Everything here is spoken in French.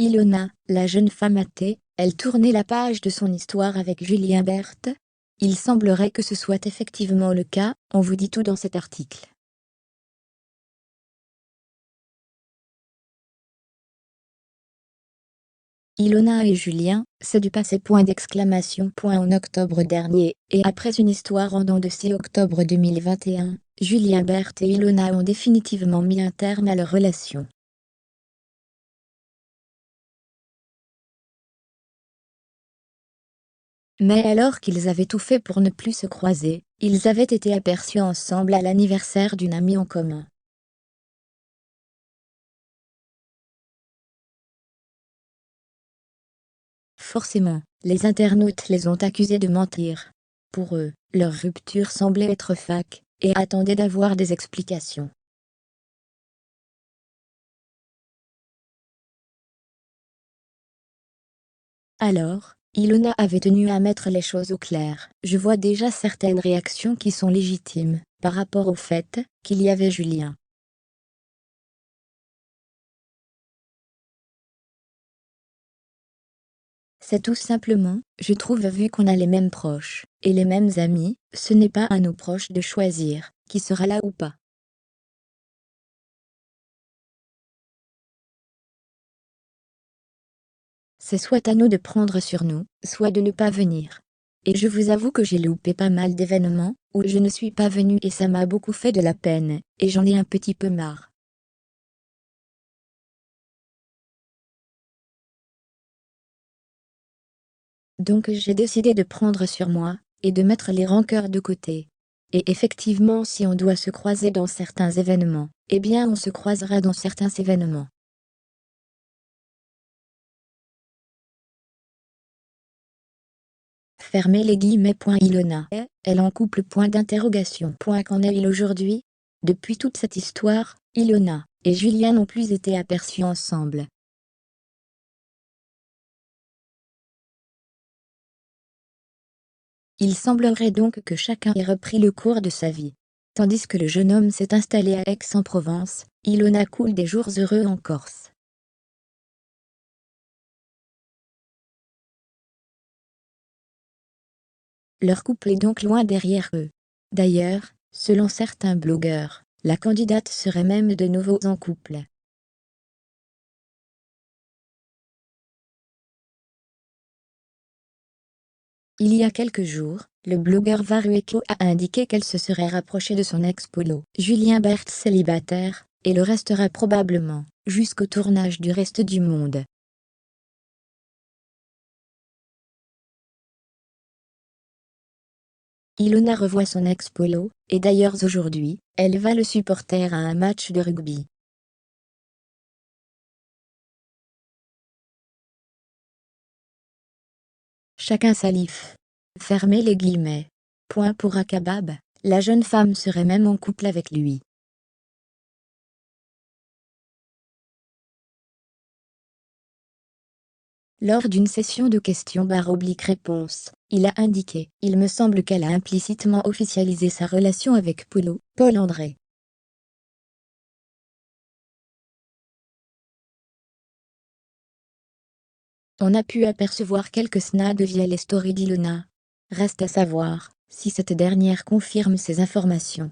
Ilona, la jeune femme athée, elle tournait la page de son histoire avec Julien Berthe. Il semblerait que ce soit effectivement le cas, on vous dit tout dans cet article. Ilona et Julien, c'est du passé. En octobre dernier, et après une histoire en dents de scie octobre 2021, Julien Berthe et Ilona ont définitivement mis un terme à leur relation. Mais alors qu'ils avaient tout fait pour ne plus se croiser, ils avaient été aperçus ensemble à l'anniversaire d'une amie en commun. Forcément, les internautes les ont accusés de mentir. Pour eux, leur rupture semblait être fake, et attendaient d'avoir des explications. Alors, Ilona avait tenu à mettre les choses au clair. Je vois déjà certaines réactions qui sont légitimes, par rapport au fait qu'il y avait Julien. C'est tout simplement, je trouve, vu qu'on a les mêmes proches, et les mêmes amis, ce n'est pas à nos proches de choisir, qui sera là ou pas. C'est soit à nous de prendre sur nous, soit de ne pas venir. Et je vous avoue que j'ai loupé pas mal d'événements, où je ne suis pas venue et ça m'a beaucoup fait de la peine, et j'en ai un petit peu marre. Donc j'ai décidé de prendre sur moi, et de mettre les rancœurs de côté. Et effectivement, si on doit se croiser dans certains événements, eh bien on se croisera dans certains événements. Fermez les guillemets. Ilona est-elle en couple? Qu'en est-il aujourd'hui? Depuis toute cette histoire, Ilona et Julien n'ont plus été aperçus ensemble. Il semblerait donc que chacun ait repris le cours de sa vie. Tandis que le jeune homme s'est installé à Aix-en-Provence, Ilona coule des jours heureux en Corse. Leur couple est donc loin derrière eux. D'ailleurs, selon certains blogueurs, la candidate serait même de nouveau en couple. Il y a quelques jours, le blogueur Varueco a indiqué qu'elle se serait rapprochée de son ex-polo, Julien Berthe, célibataire, et le restera probablement, jusqu'au tournage du reste du monde. Ilona revoit son ex-polo, et d'ailleurs aujourd'hui, elle va le supporter à un match de rugby. Chacun sa life. Fermez les guillemets. Point pour Akabab, la jeune femme serait même en couple avec lui. Lors d'une session de questions/réponses, il a indiqué « Il me semble qu'elle a implicitement officialisé sa relation avec Polo, Paul-André. On a pu apercevoir quelques snaps via les stories d'Ilona. Reste à savoir si cette dernière confirme ces informations.